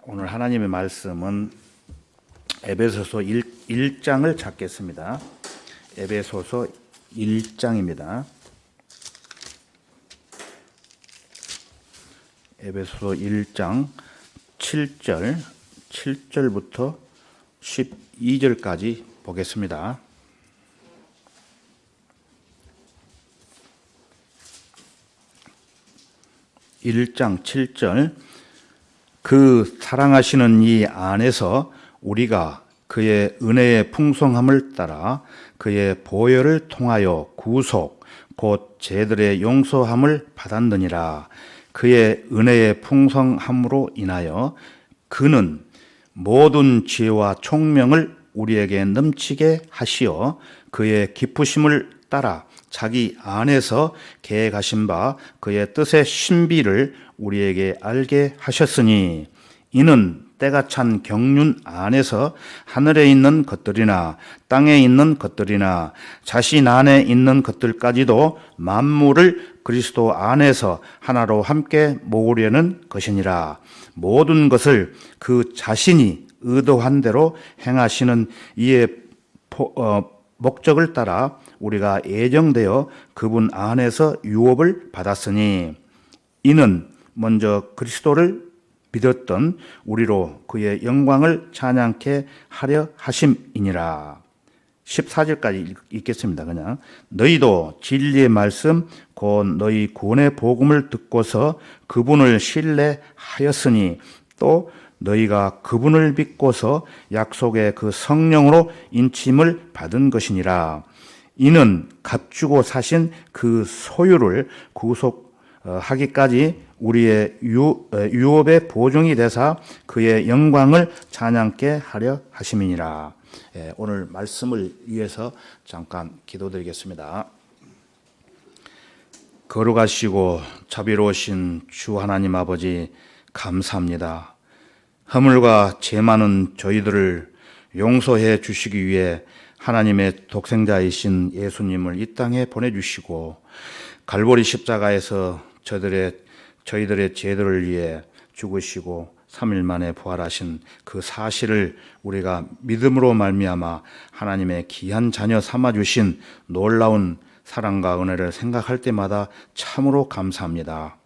오늘 하나님의 말씀은 에베소서 1장을 찾겠습니다. 에베소서 1장입니다. 에베소서 1장 7절부터 12절까지 보겠습니다. (1장 7절) 그 사랑하시는 이 안에서 우리가 그의 은혜의 풍성함을 따라 그의 보혈을 통하여 구속 곧 죄들의 용서함을 받았느니라. 그의 은혜의 풍성함으로 인하여 그는 모든 지혜와 총명을 우리에게 넘치게 하시어 그의 기쁘심을 따라 자기 안에서 계획하신 바 그의 뜻의 신비를 우리에게 알게 하셨으니 이는 때가 찬 경륜 안에서 하늘에 있는 것들이나 땅에 있는 것들이나 자신 안에 있는 것들까지도 만물을 그리스도 안에서 하나로 함께 모으려는 것이니라. 모든 것을 그 자신이 의도한 대로 행하시는 이의 목적을 따라 우리가 예정되어 그분 안에서 유업을 받았으니 이는 먼저 그리스도를 믿었던 우리로 그의 영광을 찬양케 하려 하심이니라. 14절까지 읽겠습니다. 그냥 너희도 진리의 말씀 곧 너희 구원의 복음을 듣고서 그분을 신뢰하였으니 또 너희가 그분을 믿고서 약속의 그 성령으로 인침을 받은 것이니라. 이는 값주고 사신 그 소유를 구속하기까지 우리의 유업의 보증이 되사 그의 영광을 찬양케 하려 하심이니라. 오늘 말씀을 위해서 잠깐 기도드리겠습니다. 거룩하시고 자비로우신 주 하나님 아버지 감사합니다. 허물과 죄 많은 저희들을 용서해 주시기 위해 하나님의 독생자이신 예수님을 이 땅에 보내주시고 갈보리 십자가에서 저희들의 죄들을 위해 죽으시고 3일 만에 부활하신 그 사실을 우리가 믿음으로 말미암아 하나님의 귀한 자녀 삼아주신 놀라운 사랑과 은혜를 생각할 때마다 참으로 감사합니다.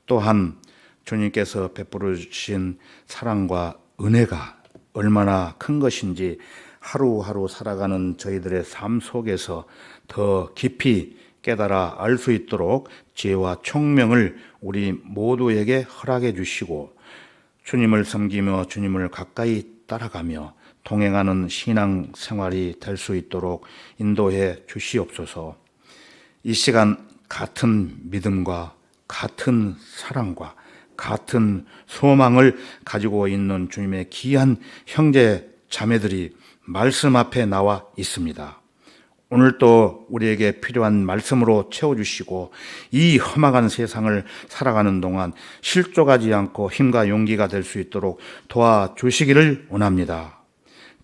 또한 주님께서 베풀어 주신 사랑과 은혜가 얼마나 큰 것인지 하루하루 살아가는 저희들의 삶 속에서 더 깊이 깨달아 알 수 있도록 지혜와 총명을 우리 모두에게 허락해 주시고 주님을 섬기며 주님을 가까이 따라가며 동행하는 신앙 생활이 될 수 있도록 인도해 주시옵소서. 이 시간 같은 믿음과 같은 사랑과 같은 소망을 가지고 있는 주님의 귀한 형제 자매들이 말씀 앞에 나와 있습니다. 오늘도 우리에게 필요한 말씀으로 채워주시고 이 험악한 세상을 살아가는 동안 실족하지 않고 힘과 용기가 될 수 있도록 도와주시기를 원합니다.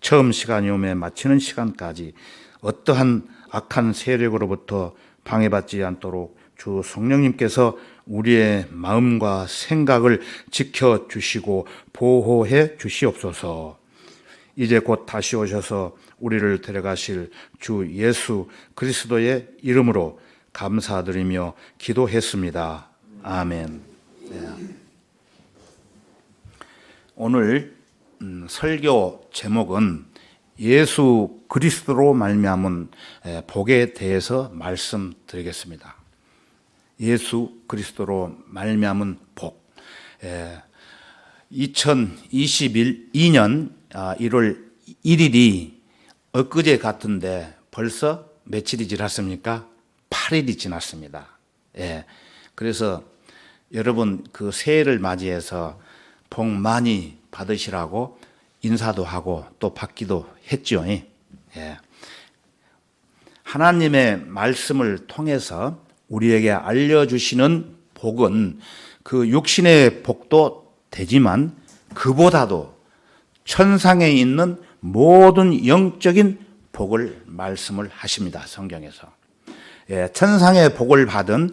처음 시간이 오매 마치는 시간까지 어떠한 악한 세력으로부터 방해받지 않도록 주 성령님께서 우리의 마음과 생각을 지켜주시고 보호해 주시옵소서. 이제 곧 다시 오셔서 우리를 데려가실 주 예수 그리스도의 이름으로 감사드리며 기도했습니다. 아멘. 네. 오늘 설교 제목은 예수 그리스도로 말미암은 복에 대해서 말씀드리겠습니다. 예수 그리스도로 말미암은 복. 2022년 1월 1일이 엊그제 같은데 벌써 며칠이 지났습니까? 8일이 지났습니다. 그래서 여러분 그 새해를 맞이해서 복 많이 받으시라고 인사도 하고 또 받기도 했죠. 하나님의 말씀을 통해서 우리에게 알려주시는 복은 그 육신의 복도 되지만 그보다도 천상에 있는 모든 영적인 복을 말씀을 하십니다. 성경에서. 천상의 복을 받은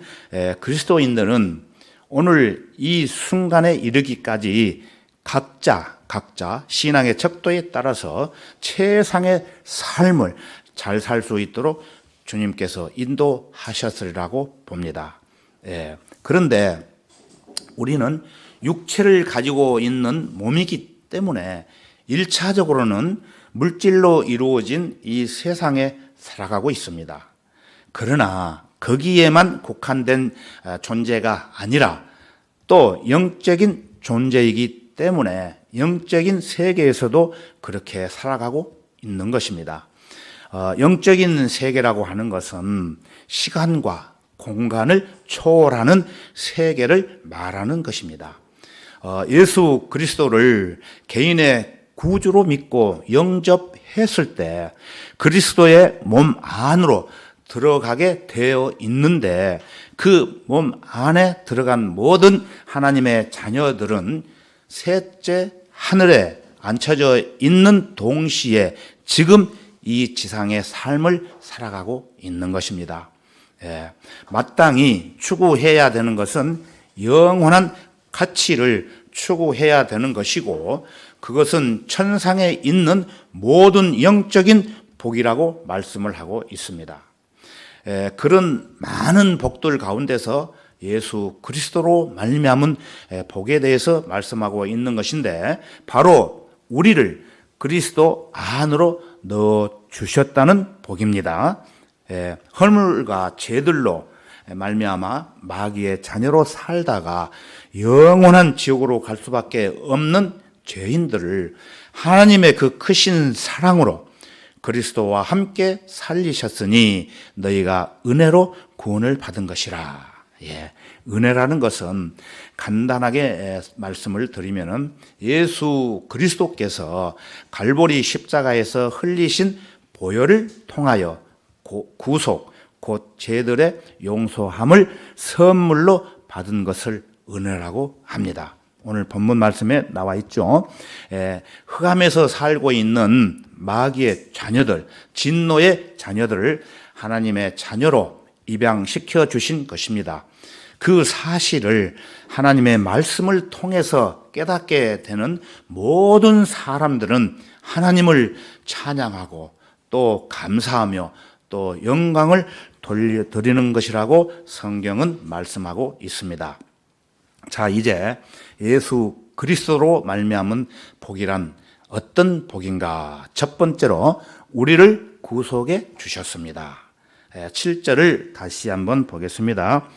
그리스도인들은 오늘 이 순간에 이르기까지 각자 신앙의 척도에 따라서 최상의 삶을 잘 살 수 있도록 주님께서 인도하셨으리라고 봅니다. 그런데 우리는 육체를 가지고 있는 몸이기 때문에 1차적으로는 물질로 이루어진 이 세상에 살아가고 있습니다. 그러나 거기에만 국한된 존재가 아니라 또 영적인 존재이기 때문에 영적인 세계에서도 그렇게 살아가고 있는 것입니다. 영적인 세계라고 하는 것은 시간과 공간을 초월하는 세계를 말하는 것입니다. 예수 그리스도를 개인의 구주로 믿고 영접했을 때 그리스도의 몸 안으로 들어가게 되어 있는데 그 몸 안에 들어간 모든 하나님의 자녀들은 셋째 하늘에 앉혀져 있는 동시에 지금 이 지상의 삶을 살아가고 있는 것입니다. 마땅히 추구해야 되는 것은 영원한 가치를 추구해야 되는 것이고 그것은 천상에 있는 모든 영적인 복이라고 말씀을 하고 있습니다. 그런 많은 복들 가운데서 예수 그리스도로 말미암은 복에 대해서 말씀하고 있는 것인데 바로 우리를 그리스도 안으로 넣어 주셨다는 복입니다. 허물과 죄들로 말미암아 마귀의 자녀로 살다가 영원한 지옥으로 갈 수밖에 없는 죄인들을 하나님의 그 크신 사랑으로 그리스도와 함께 살리셨으니 너희가 은혜로 구원을 받은 것이라. 은혜라는 것은 간단하게 말씀을 드리면은 예수 그리스도께서 갈보리 십자가에서 흘리신 보혈을 통하여 구속, 곧 죄들의 용서함을 선물로 받은 것을 은혜라고 합니다. 오늘 본문 말씀에 나와 있죠. 흑암에서 살고 있는 마귀의 자녀들, 진노의 자녀들을 하나님의 자녀로 입양시켜 주신 것입니다. 그 사실을 하나님의 말씀을 통해서 깨닫게 되는 모든 사람들은 하나님을 찬양하고 또 감사하며 또 영광을 돌려드리는 것이라고 성경은 말씀하고 있습니다. 자, 이제 예수 그리스도로 말미암은 복이란 어떤 복인가? 첫 번째로 우리를 구속해 주셨습니다. 7절을 다시 한번 보겠습니다.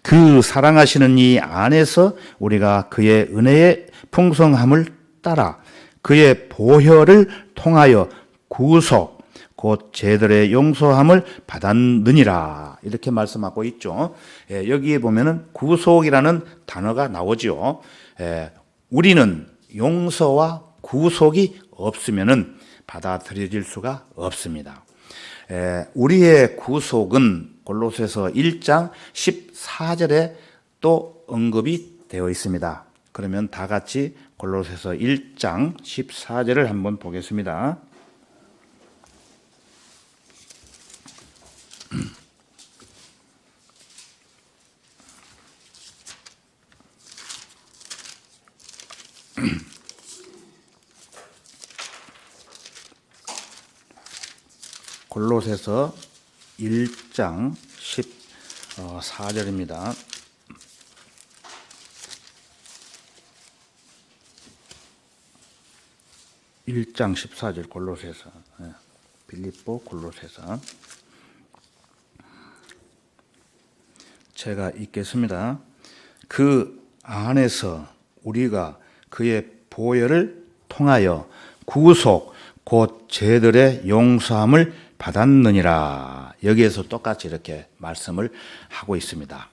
그 사랑하시는 이 안에서 우리가 그의 은혜의 풍성함을 따라 그의 보혈을 통하여 구속 곧 죄들의 용서함을 받았느니라 이렇게 말씀하고 있죠. 여기에 보면은 구속이라는 단어가 나오죠. 우리는 용서와 구속이 없으면은 받아들여질 수가 없습니다. 우리의 구속은 골로새서 1장 14절에 또 언급이 되어 있습니다. 그러면 다 같이 골로새서 1장 14절을 한번 보겠습니다. 골로새서 1장 14절입니다. (1장 14절) 골로새서, 빌립보 골로새서. 제가 읽겠습니다. 그 안에서 우리가 그의 보혈을 통하여 구속 곧 죄들의 용서함을 받았느니라. 여기에서 똑같이 이렇게 말씀을 하고 있습니다.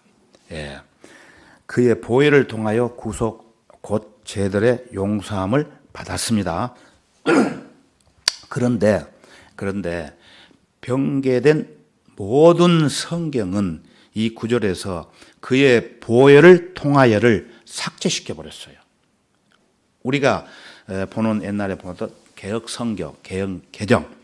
그의 보혈을 통하여 구속 곧 죄들의 용서함을 받았습니다. 그런데 변개된 모든 성경은 이 구절에서 그의 보혈을 통하여를 삭제시켜 버렸어요. 우리가 보는 옛날에 보던 개역 성경, 개정.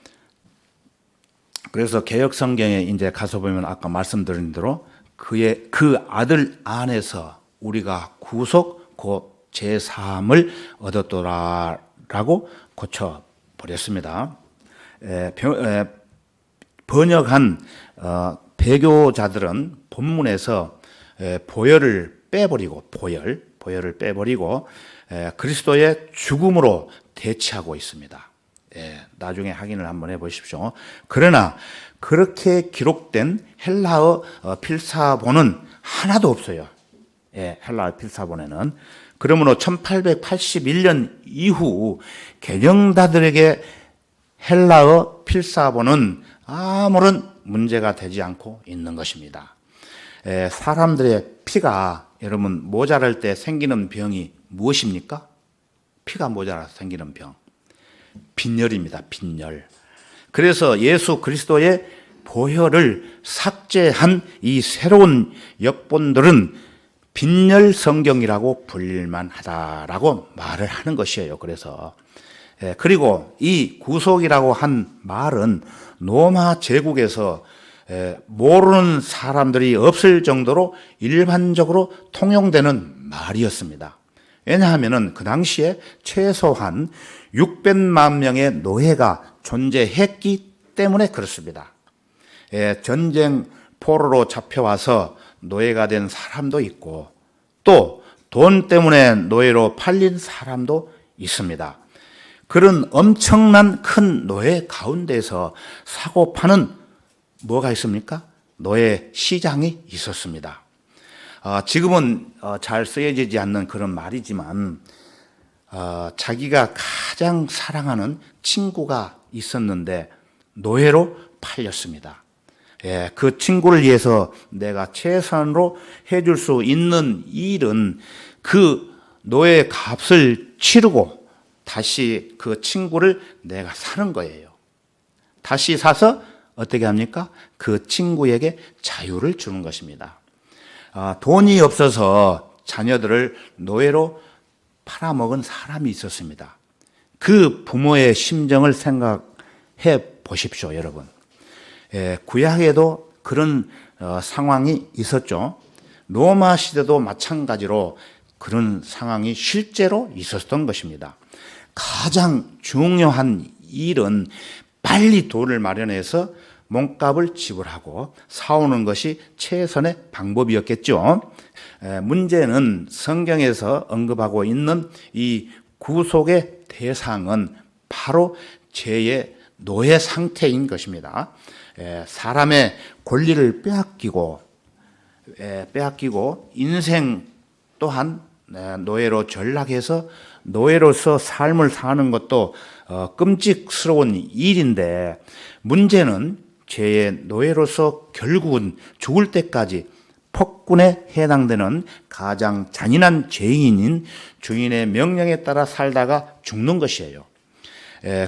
그래서 개역 성경에 이제 가서 보면 아까 말씀드린 대로 그 아들 안에서 우리가 구속 곧 제사함을 얻었더라라고 고쳐버렸습니다. 번역한 배교자들은 본문에서 보혈을 빼버리고 보혈을 빼버리고 그리스도의 죽음으로 대치하고 있습니다. 나중에 확인을 한번 해보십시오. 그러나 그렇게 기록된 헬라어 필사본은 하나도 없어요. 헬라어 필사본에는. 그러므로 1881년 이후 개정자들에게 헬라어 필사본은 아무런 문제가 되지 않고 있는 것입니다. 사람들의 피가 여러분 모자랄 때 생기는 병이 무엇입니까? 피가 모자라서 생기는 병. 빈혈입니다. 빈혈. 그래서 예수 그리스도의 보혈을 삭제한 이 새로운 역본들은 빈혈 성경이라고 불릴만 하다라고 말을 하는 것이에요. 그리고 이 구속이라고 한 말은 로마 제국에서 모르는 사람들이 없을 정도로 일반적으로 통용되는 말이었습니다. 왜냐하면 그 당시에 최소한 600만 명의 노예가 존재했기 때문에 그렇습니다. 전쟁 포로로 잡혀와서 노예가 된 사람도 있고 또 돈 때문에 노예로 팔린 사람도 있습니다. 그런 엄청난 큰 노예 가운데서 사고 파는 뭐가 있습니까? 노예 시장이 있었습니다. 지금은 잘 쓰여지지 않는 그런 말이지만 자기가 가장 사랑하는 친구가 있었는데 노예로 팔렸습니다. 그 친구를 위해서 내가 최선으로 해줄 수 있는 일은 그 노예 값을 치르고 다시 그 친구를 내가 사는 거예요. 다시 사서 어떻게 합니까? 그 친구에게 자유를 주는 것입니다. 돈이 없어서 자녀들을 노예로 팔아먹은 사람이 있었습니다. 그 부모의 심정을 생각해 보십시오, 여러분. 구약에도 그런 상황이 있었죠. 로마 시대도 마찬가지로 그런 상황이 실제로 있었던 것입니다. 가장 중요한 일은 빨리 돈을 마련해서 몸값을 지불하고 사오는 것이 최선의 방법이었겠죠. 문제는 성경에서 언급하고 있는 이 구속의 대상은 바로 죄의 노예 상태인 것입니다. 사람의 권리를 빼앗기고 인생 또한 노예로 전락해서 노예로서 삶을 사는 것도 끔찍스러운 일인데 문제는 죄의 노예로서 결국은 죽을 때까지 폭군에 해당되는 가장 잔인한 죄인인 주인의 명령에 따라 살다가 죽는 것이에요.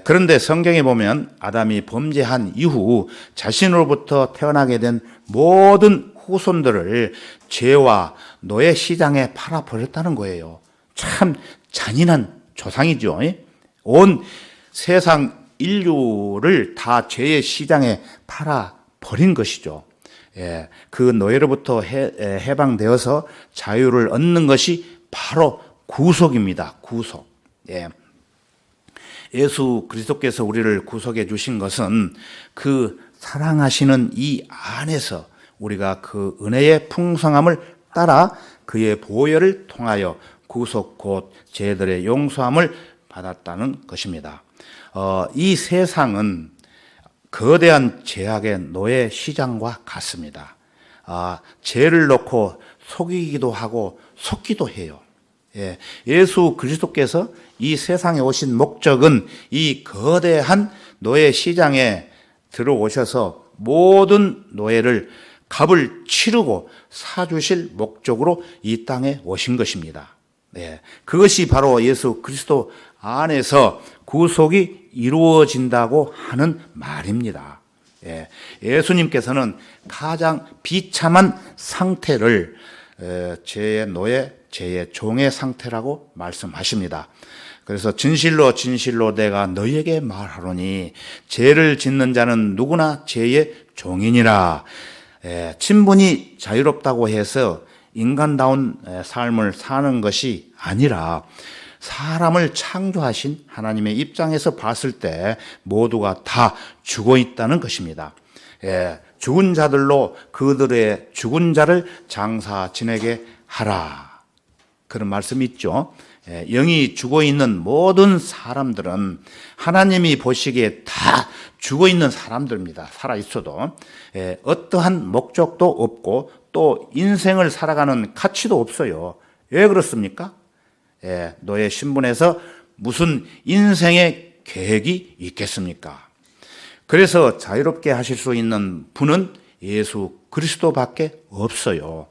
그런데 성경에 보면 아담이 범죄한 이후 자신으로부터 태어나게 된 모든 후손들을 죄와 노예 시장에 팔아버렸다는 거예요. 참 잔인한 조상이죠. 온 세상 인류를 다 죄의 시장에 팔아버린 것이죠. 그 노예로부터 해방되어서 자유를 얻는 것이 바로 구속입니다. 구속. 예수 그리스도께서 우리를 구속해 주신 것은 그 사랑하시는 이 안에서 우리가 그 은혜의 풍성함을 따라 그의 보혈을 통하여 구속 곧 죄들의 용서함을 받았다는 것입니다. 이 세상은 거대한 죄악의 노예 시장과 같습니다. 죄를 넣고 속이기도 하고 속기도 해요. 예수 그리스도께서 이 세상에 오신 목적은 이 거대한 노예 시장에 들어오셔서 모든 노예를 값을 치르고 사주실 목적으로 이 땅에 오신 것입니다. 그것이 바로 예수 그리스도 안에서 구속이 이루어진다고 하는 말입니다. 예수님께서는 가장 비참한 상태를 죄의 노예, 죄의 종의 상태라고 말씀하십니다. 그래서 진실로 진실로 내가 너희에게 말하노니 죄를 짓는 자는 누구나 죄의 종이니라. 친분이 자유롭다고 해서 인간다운 삶을 사는 것이 아니라 사람을 창조하신 하나님의 입장에서 봤을 때 모두가 다 죽어 있다는 것입니다. 죽은 자들로 그들의 죽은 자를 장사 지내게 하라. 그런 말씀이 있죠. 영이 죽어 있는 모든 사람들은 하나님이 보시기에 다 죽어 있는 사람들입니다. 살아 있어도 어떠한 목적도 없고 또 인생을 살아가는 가치도 없어요. 왜 그렇습니까? 노예 신분에서 무슨 인생의 계획이 있겠습니까? 그래서 자유롭게 하실 수 있는 분은 예수 그리스도밖에 없어요.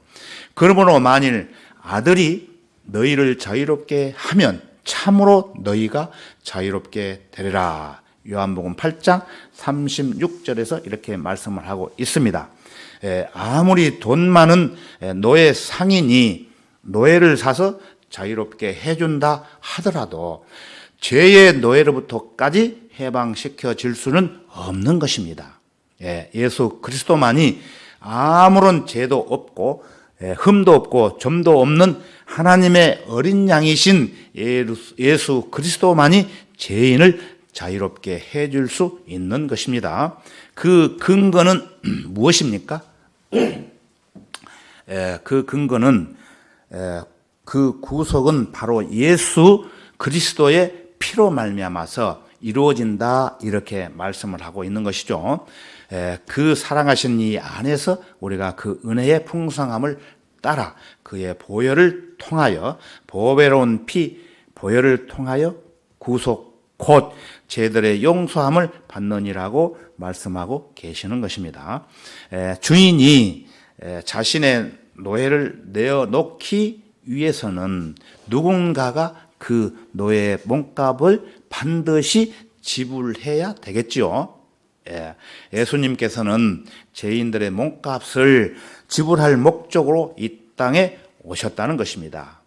그러므로 만일 아들이 너희를 자유롭게 하면 참으로 너희가 자유롭게 되리라. 요한복음 8장 36절에서 이렇게 말씀을 하고 있습니다. 아무리 돈 많은 노예 상인이 노예를 사서 자유롭게 해준다 하더라도 죄의 노예로부터까지 해방시켜질 수는 없는 것입니다. 예수 그리스도만이 아무런 죄도 없고 흠도 없고 점도 없는 하나님의 어린 양이신 예수 그리스도만이 죄인을 자유롭게 해줄 수 있는 것입니다. 그 근거는 무엇입니까? 그 근거는 그 구속은 바로 예수 그리스도의 피로 말미암아서 이루어진다 이렇게 말씀을 하고 있는 것이죠. 그 사랑하신 이 안에서 우리가 그 은혜의 풍성함을 따라 그의 보혈을 통하여 보배로운 피 보혈을 통하여 구속 곧 죄들의 용서함을 받느니라고 말씀하고 계시는 것입니다. 주인이 자신의 노예를 내어놓기 위해서는 누군가가 그 노예의 몸값을 반드시 지불해야 되겠지요. 예수님께서는 죄인들의 몸값을 지불할 목적으로 이 땅에 오셨다는 것입니다.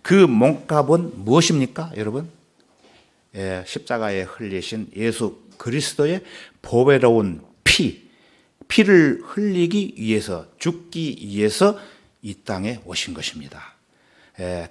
그 몸값은 무엇입니까, 여러분? 십자가에 흘리신 예수 그리스도의 보배로운 피를 흘리기 위해서, 죽기 위해서 이 땅에 오신 것입니다.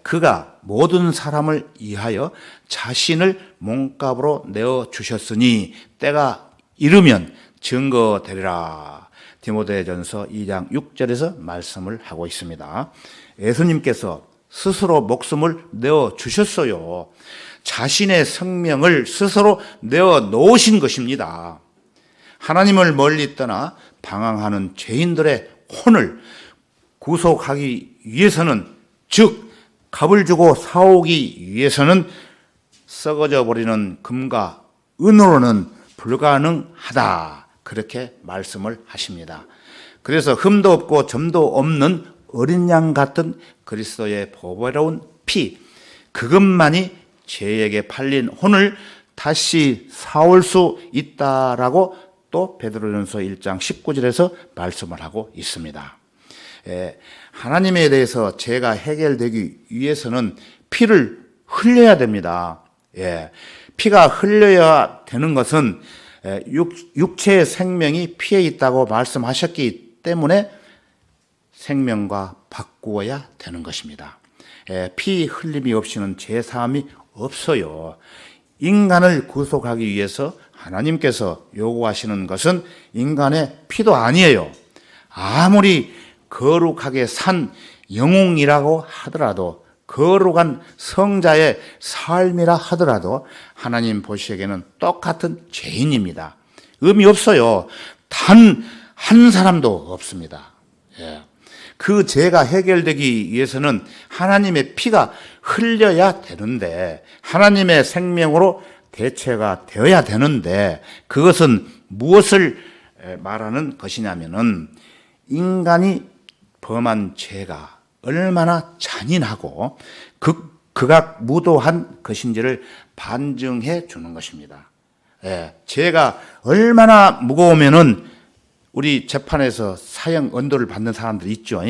그가 모든 사람을 위하여 자신을 몸값으로 내어주셨으니 때가 이르면 증거되리라. 디모데전서 2장 6절에서 말씀을 하고 있습니다. 예수님께서 스스로 목숨을 내어주셨어요. 자신의 생명을 스스로 내어놓으신 것입니다. 하나님을 멀리 떠나 방황하는 죄인들의 혼을 구속하기 위해서는, 즉 값을 주고 사오기 위해서는 썩어져 버리는 금과 은으로는 불가능하다, 그렇게 말씀을 하십니다. 그래서 흠도 없고 점도 없는 어린 양 같은 그리스도의 보배로운 피, 그것만이 죄에게 팔린 혼을 다시 사올 수 있다라고 또 베드로전서 1장 19절에서 말씀을 하고 있습니다. 하나님에 대해서 죄가 해결되기 위해서는 피를 흘려야 됩니다. 피가 흘려야 되는 것은 육체의 생명이 피에 있다고 말씀하셨기 때문에 생명과 바꾸어야 되는 것입니다. 피 흘림이 없이는 죄 사함이 없어요. 인간을 구속하기 위해서 하나님께서 요구하시는 것은 인간의 피도 아니에요. 아무리 거룩하게 산 영웅이라고 하더라도, 거룩한 성자의 삶이라 하더라도 하나님 보시기에는 똑같은 죄인입니다. 의미 없어요. 단 한 사람도 없습니다. 그 죄가 해결되기 위해서는 하나님의 피가 흘려야 되는데, 하나님의 생명으로 대체가 되어야 되는데, 그것은 무엇을 말하는 것이냐면은 인간이 범한 죄가 얼마나 잔인하고 극악무도한 것인지를 반증해 주는 것입니다. 죄가 얼마나 무거우면은 우리 재판에서 사형 언도를 받는 사람들이 있죠.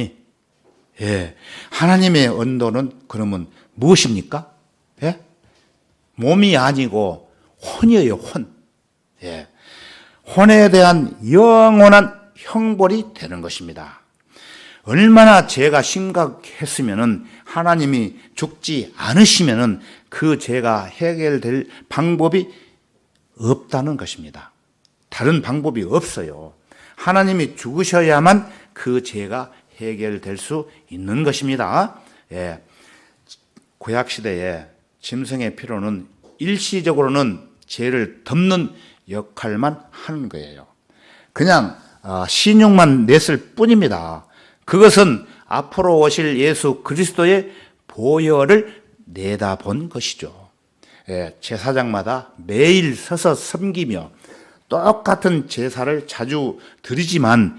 하나님의 언도는 그러면 무엇입니까? 몸이 아니고 혼이에요, 혼. 혼에 대한 영원한 형벌이 되는 것입니다. 얼마나 죄가 심각했으면은 하나님이 죽지 않으시면은 그 죄가 해결될 방법이 없다는 것입니다. 다른 방법이 없어요. 하나님이 죽으셔야만 그 죄가 해결될 수 있는 것입니다. 예. 구약 시대에 짐승의 피로는 일시적으로는 죄를 덮는 역할만 하는 거예요. 그냥 신용만 냈을 뿐입니다. 그것은 앞으로 오실 예수 그리스도의 보혈을 내다본 것이죠. 예, 제사장마다 매일 서서 섬기며 똑같은 제사를 자주 드리지만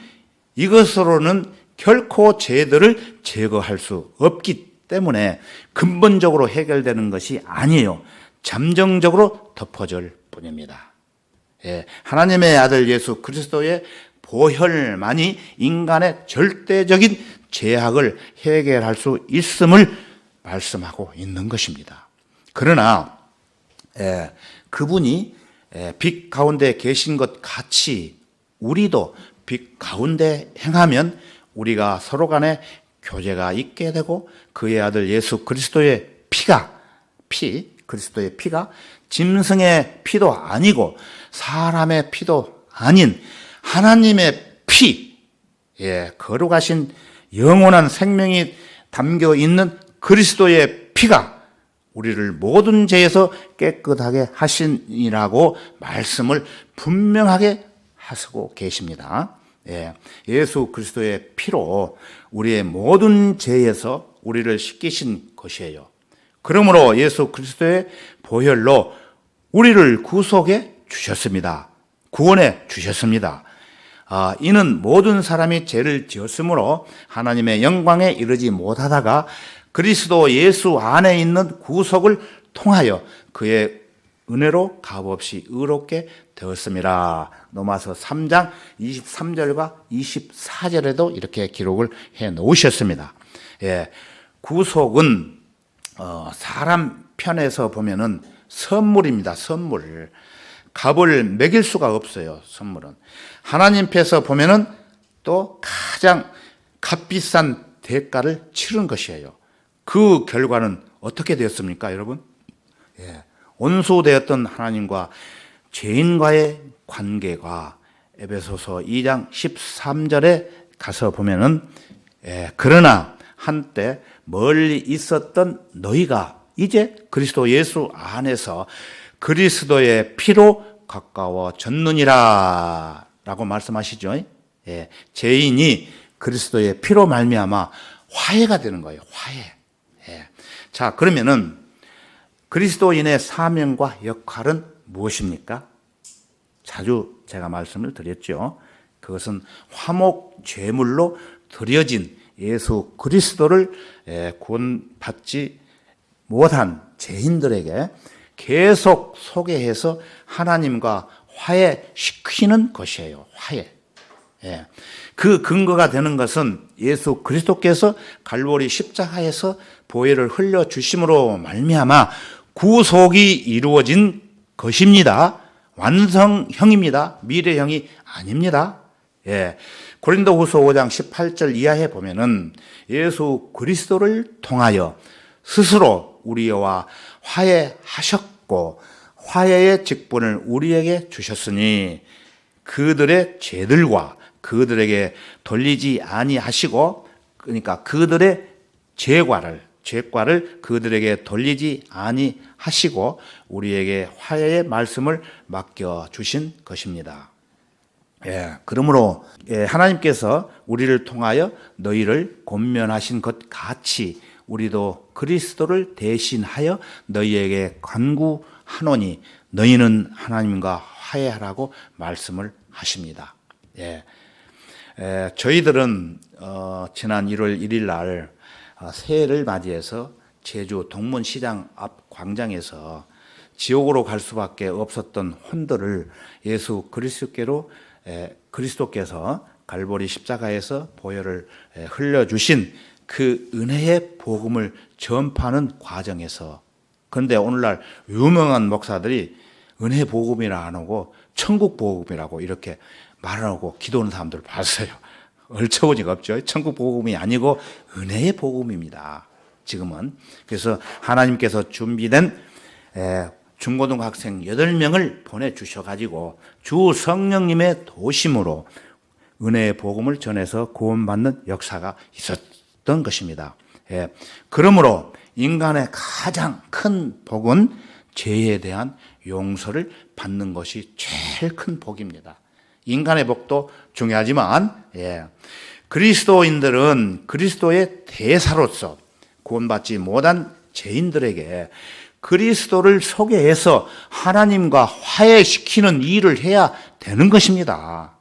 이것으로는 결코 죄들을 제거할 수 없기 때문에 근본적으로 해결되는 것이 아니에요. 잠정적으로 덮어질 뿐입니다. 예, 하나님의 아들 예수 그리스도의 보혈만이 인간의 절대적인 죄악을 해결할 수 있음을 말씀하고 있는 것입니다. 그러나 그분이 빛 가운데 계신 것 같이 우리도 빛 가운데 행하면 우리가 서로 간에 교제가 있게 되고 그의 아들 예수 그리스도의 그리스도의 피가 짐승의 피도 아니고 사람의 피도 아닌 하나님의 피, 거룩하신 영원한 생명이 담겨 있는 그리스도의 피가 우리를 모든 죄에서 깨끗하게 하시니라고 말씀을 분명하게 하시고 계십니다. 예수 그리스도의 피로 우리의 모든 죄에서 우리를 씻기신 것이에요. 그러므로 예수 그리스도의 보혈로 우리를 구속해 주셨습니다. 구원해 주셨습니다. 이는 모든 사람이 죄를 지었으므로 하나님의 영광에 이르지 못하다가 그리스도 예수 안에 있는 구속을 통하여 그의 은혜로 값없이 의롭게 되었습니다. 로마서 3장 23절과 24절에도 이렇게 기록을 해 놓으셨습니다. 구속은 사람 편에서 보면은 선물입니다. 선물. 값을 매길 수가 없어요. 선물은. 하나님 편에서 보면은 또 가장 값비싼 대가를 치른 것이에요. 그 결과는 어떻게 되었습니까, 여러분? 온수되었던 하나님과 죄인과의 관계가 에베소서 2장 13절에 가서 보면은 그러나 한때 멀리 있었던 너희가 이제 그리스도 예수 안에서 그리스도의 피로 가까워졌느니라 라고 말씀하시죠. 죄인이 그리스도의 피로 말미암아 화해가 되는 거예요. 화해. 자, 그러면은 그리스도인의 사명과 역할은 무엇입니까? 자주 제가 말씀을 드렸죠. 그것은 화목 제물로 드려진 예수 그리스도를 구원받지 못한 죄인들에게 계속 소개해서 하나님과 화해시키는 것이에요. 화해. 그 근거가 되는 것은 예수 그리스도께서 갈보리 십자가에서 보혈을 흘려주심으로 말미암아 구속이 이루어진 것입니다. 완성형입니다. 미래형이 아닙니다. 고린도후서 5장 18절 이하에 보면은 예수 그리스도를 통하여 스스로 우리와 화해하셨고 화해의 직분을 우리에게 주셨으니 그들의 죄들과 그들에게 돌리지 아니하시고, 그러니까 그들의 죄과를 그들에게 돌리지 아니하시고 우리에게 화해의 말씀을 맡겨 주신 것입니다. 그러므로 하나님께서 우리를 통하여 너희를 권면하신 것 같이 우리도 그리스도를 대신하여 너희에게 간구하노니 너희는 하나님과 화해하라고 말씀을 하십니다. 저희들은 지난 1월 1일 날 새해를 맞이해서 제주 동문시장 앞 광장에서 지옥으로 갈 수밖에 없었던 혼들을 예수 그리스도께서 갈보리 십자가에서 보혈을 흘려주신 그 은혜의 복음을 전파하는 과정에서, 그런데 오늘날 유명한 목사들이 은혜 복음이라 안 하고 천국 복음이라고 이렇게 말하고 기도하는 사람들을 봤어요. 얼처구니가 없죠. 천국 복음이 아니고 은혜의 복음입니다. 지금은. 그래서 하나님께서 준비된 중고등학생 8명을 보내주셔가지고 주 성령님의 도심으로 은혜의 복음을 전해서 구원받는 역사가 있었던 것입니다. 그러므로 인간의 가장 큰 복은 죄에 대한 용서를 받는 것이 제일 큰 복입니다. 인간의 복도 중요하지만 그리스도인들은 그리스도의 대사로서 구원받지 못한 죄인들에게 그리스도를 소개해서 하나님과 화해시키는 일을 해야 되는 것입니다.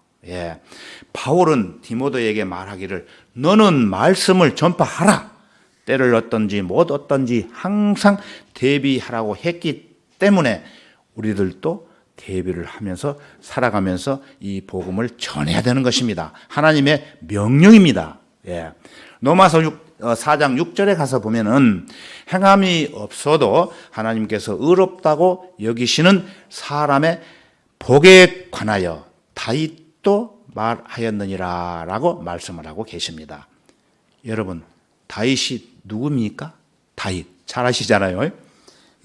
바울은 디모데에게 말하기를 너는 말씀을 전파하라. 때를 얻든지 못 얻든지 항상 대비하라고 했기 때문에 우리들도 대비를 하면서 살아가면서 이 복음을 전해야 되는 것입니다. 하나님의 명령입니다. 로마서 4장 6절에 가서 보면은 행함이 없어도 하나님께서 의롭다고 여기시는 사람의 복에 관하여 다윗도 말하였느니라 라고 말씀을 하고 계십니다. 여러분, 다윗이 누굽니까? 다윗 잘 아시잖아요.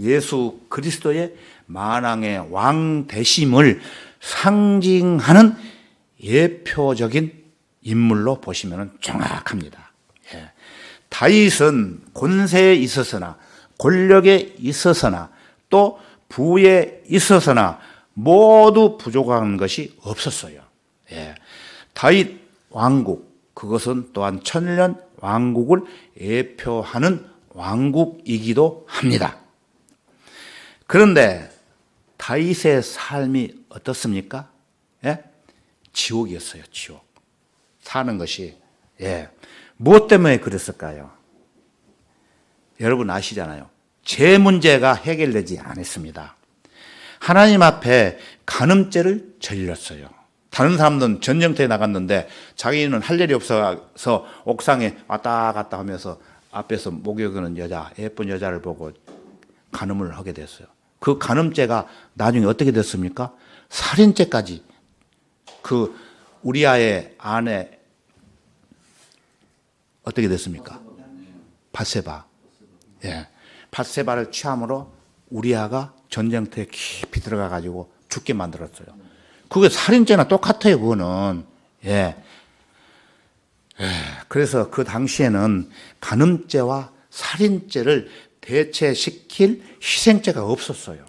예수 그리스도의 만왕의 왕 되심을 상징하는 예표적인 인물로 보시면 정확합니다. 다윗은 권세에 있어서나 권력에 있어서나 또 부에 있어서나 모두 부족한 것이 없었어요. 다윗 왕국, 그것은 또한 천년 왕국을 예표하는 왕국이기도 합니다. 그런데 다윗의 삶이 어떻습니까? 지옥이었어요, 지옥. 사는 것이. 무엇 때문에 그랬을까요? 여러분 아시잖아요. 죄 문제가 해결되지 않았습니다. 하나님 앞에 간음죄를 저질렀어요. 다른 사람들은 전쟁터에 나갔는데 자기는 할 일이 없어서 옥상에 왔다 갔다 하면서 앞에서 목욕하는 여자, 예쁜 여자를 보고 간음을 하게 됐어요. 그 간음죄가 나중에 어떻게 됐습니까? 살인죄까지. 그 우리아의 아내 어떻게 됐습니까? 밧세바. 밧세바를 취함으로 우리아가 전쟁터에 깊이 들어가 가지고 죽게 만들었어요. 그게 살인죄나 똑같아요, 그거는. 그래서 그 당시에는 간음죄와 살인죄를 대체시킬 희생죄가 없었어요.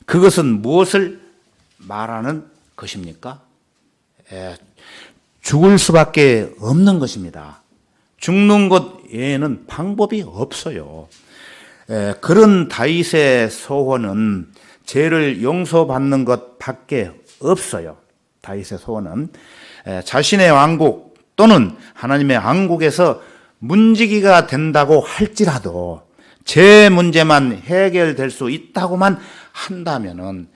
그것은 무엇을 말하는 것입니까? 죽을 수밖에 없는 것입니다. 죽는 것 외에는 방법이 없어요. 그런 다윗의 소원은 죄를 용서받는 것밖에 없어요. 다윗의 소원은 자신의 왕국 또는 하나님의 왕국에서 문지기가 된다고 할지라도 죄 문제만 해결될 수 있다고만 한다면은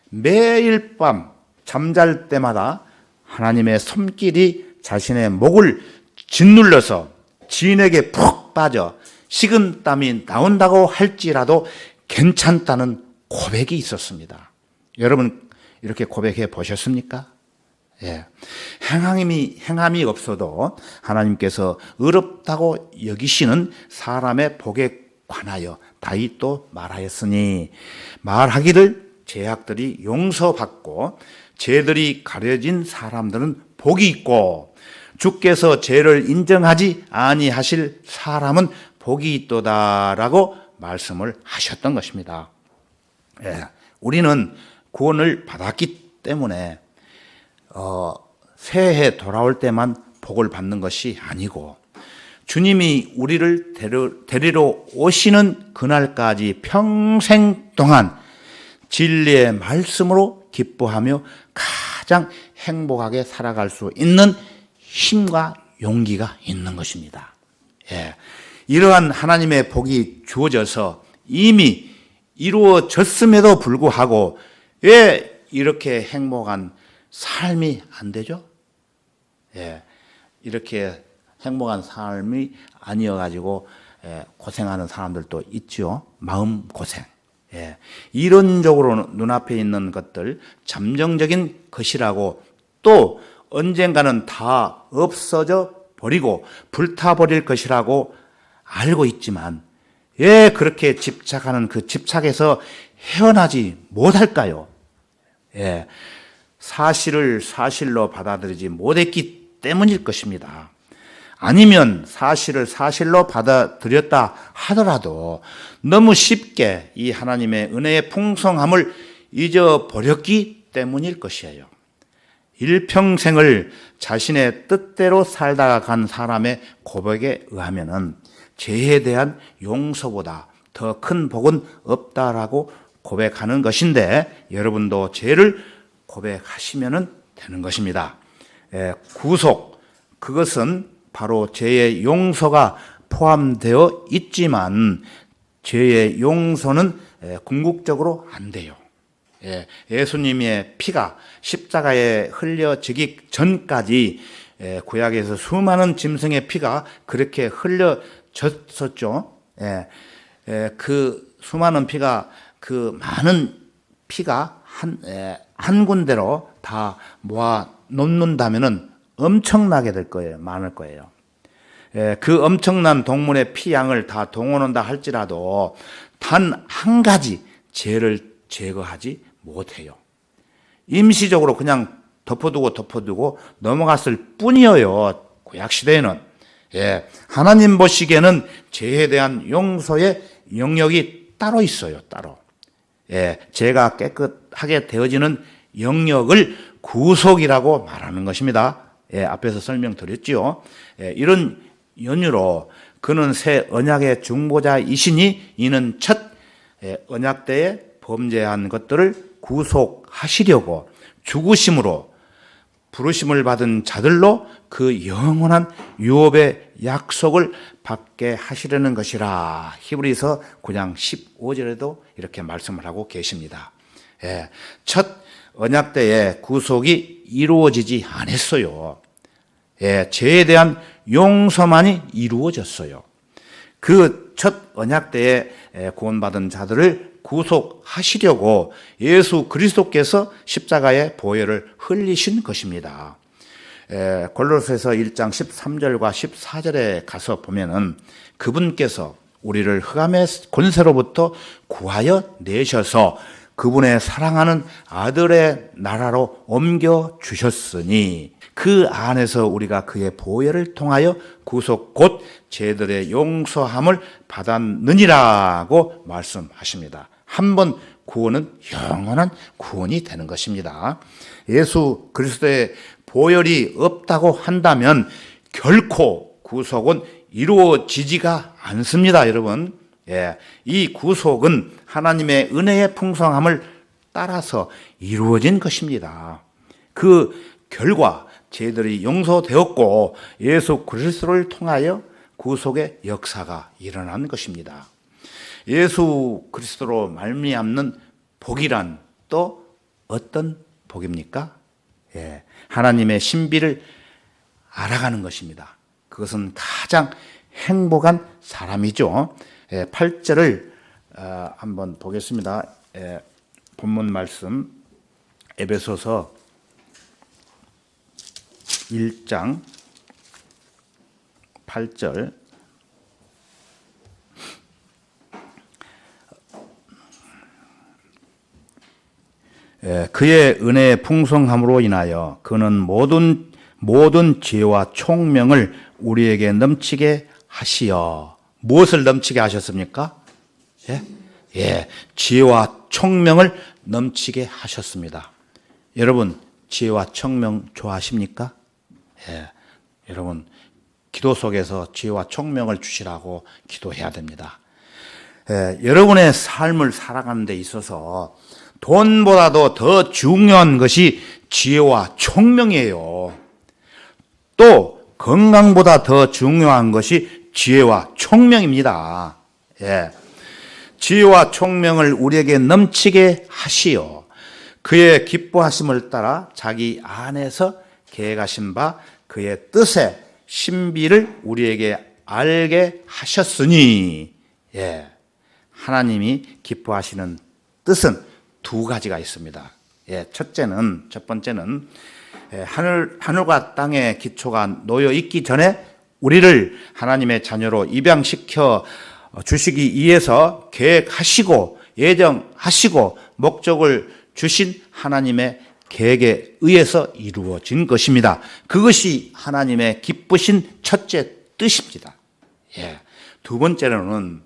매일 밤 잠잘 때마다 하나님의 손길이 자신의 목을 짓눌러서 지인에게 푹 빠져 식은땀이 나온다고 할지라도 괜찮다는 고백이 있었습니다. 여러분 이렇게 고백해 보셨습니까? 행함이 없어도 하나님께서 의롭다고 여기시는 사람의 복에 관하여 다윗도 말하였으니 말하기를 죄악들이 용서받고 죄들이 가려진 사람들은 복이 있고 주께서 죄를 인정하지 아니하실 사람은 복이 있도다라고 말씀을 하셨던 것입니다. 우리는 구원을 받았기 때문에 새해 돌아올 때만 복을 받는 것이 아니고 주님이 우리를 데리러 오시는 그날까지 평생 동안 진리의 말씀으로 기뻐하며 가장 행복하게 살아갈 수 있는 힘과 용기가 있는 것입니다. 이러한 하나님의 복이 주어져서 이미 이루어졌음에도 불구하고 왜 이렇게 행복한 삶이 안 되죠? 이렇게 행복한 삶이 아니어가지고 고생하는 사람들도 있죠. 마음고생. 이론적으로 눈앞에 있는 것들, 잠정적인 것이라고 또 언젠가는 다 없어져 버리고 불타버릴 것이라고 알고 있지만 왜 그렇게 집착하는 그 집착에서 헤어나지 못할까요? 예, 사실을 사실로 받아들이지 못했기 때문일 것입니다. 아니면 사실을 사실로 받아들였다 하더라도 너무 쉽게 이 하나님의 은혜의 풍성함을 잊어버렸기 때문일 것이에요. 일평생을 자신의 뜻대로 살다가 간 사람의 고백에 의하면은 죄에 대한 용서보다 더 큰 복은 없다라고 고백하는 것인데 여러분도 죄를 고백하시면 되는 것입니다. 구속, 그것은 바로 죄의 용서가 포함되어 있지만 죄의 용서는 궁극적으로 안 돼요. 예수님의 피가 십자가에 흘려지기 전까지 구약에서 수많은 짐승의 피가 그렇게 흘려졌었죠. 그 수많은 피가, 그 많은 피가 한 군데로 다 모아 놓는다면은 엄청나게 될 거예요. 많을 거예요. 그 엄청난 동물의 피양을 다 동원한다 할지라도 단 한 가지 죄를 제거하지 못해요. 임시적으로 그냥 덮어두고 넘어갔을 뿐이에요. 구약 시대에는. 하나님 보시기에는 죄에 대한 용서의 영역이 따로 있어요. 따로. 죄가 깨끗하게 되어지는 영역을 구속이라고 말하는 것입니다. 앞에서 설명드렸죠. 이런 연유로 그는 새 언약의 중보자이시니 이는 첫 언약 때에 범죄한 것들을 구속하시려고 죽으심으로 부르심을 받은 자들로 그 영원한 유업의 약속을 받게 하시려는 것이라. 히브리서 9장 15절에도 이렇게 말씀을 하고 계십니다. 첫 언약 때에 구속이 이루어지지 않았어요. 죄에 대한 용서만이 이루어졌어요. 그 첫 언약 때에 구원받은 자들을 구속하시려고 예수 그리스도께서 십자가의 보혈을 흘리신 것입니다. 골로새서 1장 13절과 14절에 가서 보면은 그분께서 우리를 흑암의 권세로부터 구하여 내셔서 그분의 사랑하는 아들의 나라로 옮겨 주셨으니 그 안에서 우리가 그의 보혈을 통하여 구속 곧 죄들의 용서함을 받았느니라고 말씀하십니다. 한 번 구원은 영원한 구원이 되는 것입니다. 예수 그리스도의 보혈이 없다고 한다면 결코 구속은 이루어지지가 않습니다, 여러분. 이 구속은 하나님의 은혜의 풍성함을 따라서 이루어진 것입니다. 그 결과 죄들이 용서되었고 예수 그리스도를 통하여 구속의 역사가 일어난 것입니다. 예수 그리스도로 말미암는 복이란 또 어떤 복입니까? 하나님의 신비를 알아가는 것입니다. 그것은 가장 행복한 사람이죠. 8절을 한번 보겠습니다. 본문 말씀 에베소서 1장 8절. 그의 은혜의 풍성함으로 인하여 그는 모든 지혜와 총명을 우리에게 넘치게 하시어. 무엇을 넘치게 하셨습니까? 지혜와 총명을 넘치게 하셨습니다. 여러분, 지혜와 총명 좋아하십니까? 여러분, 기도 속에서 지혜와 총명을 주시라고 기도해야 됩니다. 여러분의 삶을 살아가는 데 있어서 돈보다도 더 중요한 것이 지혜와 총명이에요. 또 건강보다 더 중요한 것이 지혜와 총명입니다. 지혜와 총명을 우리에게 넘치게 하시어 그의 기뻐하심을 따라 자기 안에서 계획하신 바 그의 뜻의 신비를 우리에게 알게 하셨으니. 하나님이 기뻐하시는 뜻은 두 가지가 있습니다. 첫 번째는 하늘과 땅의 기초가 놓여 있기 전에 우리를 하나님의 자녀로 입양시켜 주시기 위해서 계획하시고 예정하시고 목적을 주신 하나님의 계획에 의해서 이루어진 것입니다. 그것이 하나님의 기쁘신 첫째 뜻입니다. 두 번째로는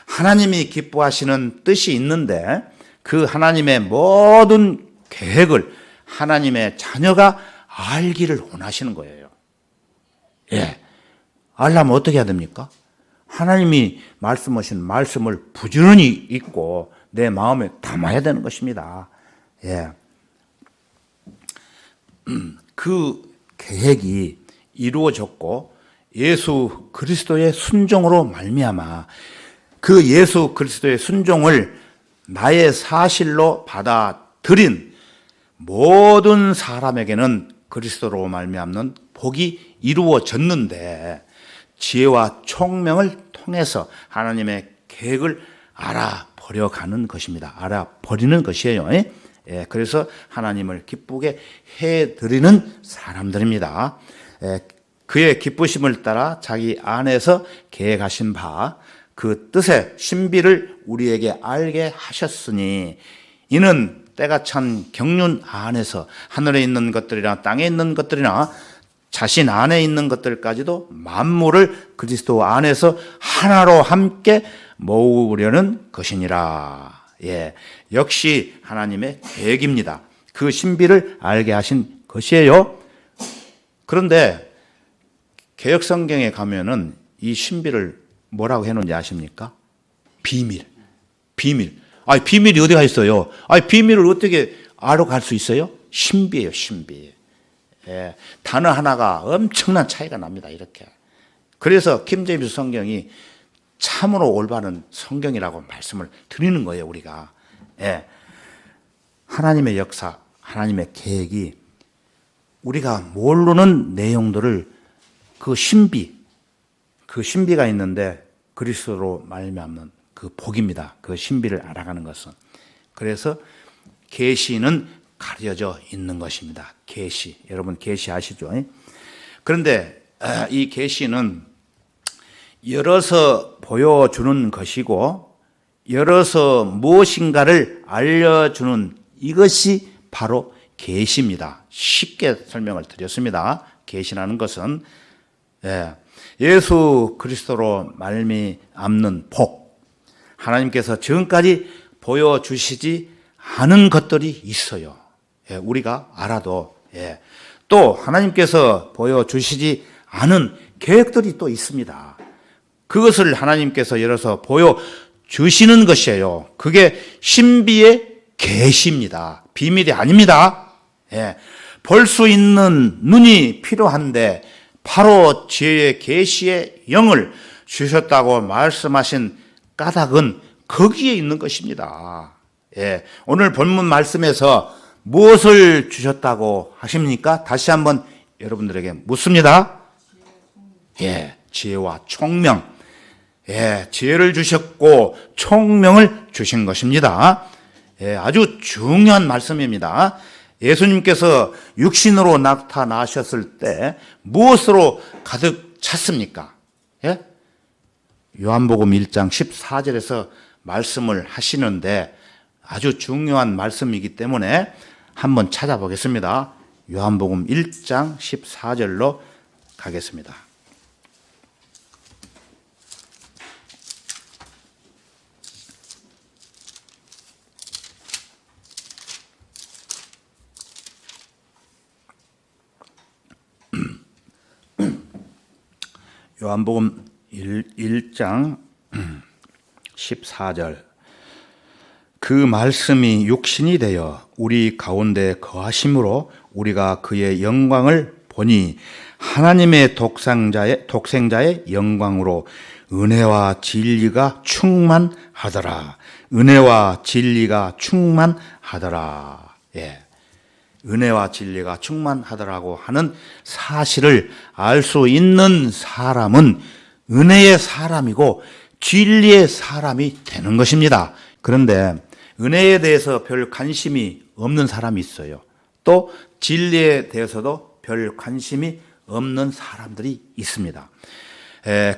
하나님이 기뻐하시는 뜻이 있는데 그 하나님의 모든 계획을 하나님의 자녀가 알기를 원하시는 거예요. 알려면 어떻게 해야 됩니까? 하나님이 말씀하신 말씀을 부지런히 읽고 내 마음에 담아야 되는 것입니다. 그 계획이 이루어졌고 예수 그리스도의 순종으로 말미암아 그 예수 그리스도의 순종을 나의 사실로 받아들인 모든 사람에게는 그리스도로 말미암는 복이 이루어졌는데 지혜와 총명을 통해서 하나님의 계획을 알아버려가는 것입니다. 알아버리는 것이에요. 그래서 하나님을 기쁘게 해드리는 사람들입니다. 그의 기쁘심을 따라 자기 안에서 계획하신 바 그 뜻의 신비를 우리에게 알게 하셨으니 이는 때가 찬 경륜 안에서 하늘에 있는 것들이나 땅에 있는 것들이나 자신 안에 있는 것들까지도 만물을 그리스도 안에서 하나로 함께 모으려는 것이니라. 역시 하나님의 계획입니다. 그 신비를 알게 하신 것이에요. 그런데 개역성경에 가면은 이 신비를 뭐라고 해놓은지 아십니까? 비밀. 비밀이 어디 가 있어요? 비밀을 어떻게 알아갈 수 있어요? 신비예요, 신비. 단어 하나가 엄청난 차이가 납니다, 이렇게. 그래서 킹제임스 성경이 참으로 올바른 성경이라고 말씀을 드리는 거예요, 우리가. 하나님의 역사, 하나님의 계획이 우리가 모르는 내용들을 그 신비가 있는데 그리스도로 말미암는 그 복입니다. 그 신비를 알아가는 것은. 그래서 계시는 가려져 있는 것입니다. 계시. 여러분 계시 아시죠? 그런데 이 계시는 열어서 보여주는 것이고 열어서 무엇인가를 알려주는 이것이 바로 계시입니다. 쉽게 설명을 드렸습니다. 계시라는 것은 예수 그리스도로 말미암는 복, 하나님께서 지금까지 보여주시지 않은 것들이 있어요. 우리가 알아도. 또 하나님께서 보여주시지 않은 계획들이 또 있습니다. 그것을 하나님께서 열어서 보여주시는 것이에요. 그게 신비의 계시입니다. 비밀이 아닙니다. 볼 수 있는 눈이 필요한데 바로 지혜의 계시의 영을 주셨다고 말씀하신 까닭은 거기에 있는 것입니다. 오늘 본문 말씀에서 무엇을 주셨다고 하십니까? 다시 한번 여러분들에게 묻습니다. 지혜와 총명. 지혜를 주셨고 총명을 주신 것입니다. 아주 중요한 말씀입니다. 예수님께서 육신으로 나타나셨을 때 무엇으로 가득 찼습니까? 요한복음 1장 14절에서 말씀을 하시는데 아주 중요한 말씀이기 때문에 한번 찾아보겠습니다. 요한복음 1장 14절로 가겠습니다. 요한복음 1장 14절. 그 말씀이 육신이 되어 우리 가운데 거하심으로 우리가 그의 영광을 보니 하나님의 독생자의 영광으로 은혜와 진리가 충만하더라. 은혜와 진리가 충만하더라. 은혜와 진리가 충만하더라고 하는 사실을 알 수 있는 사람은 은혜의 사람이고 진리의 사람이 되는 것입니다. 그런데 은혜에 대해서 별 관심이 없는 사람이 있어요. 또 진리에 대해서도 별 관심이 없는 사람들이 있습니다.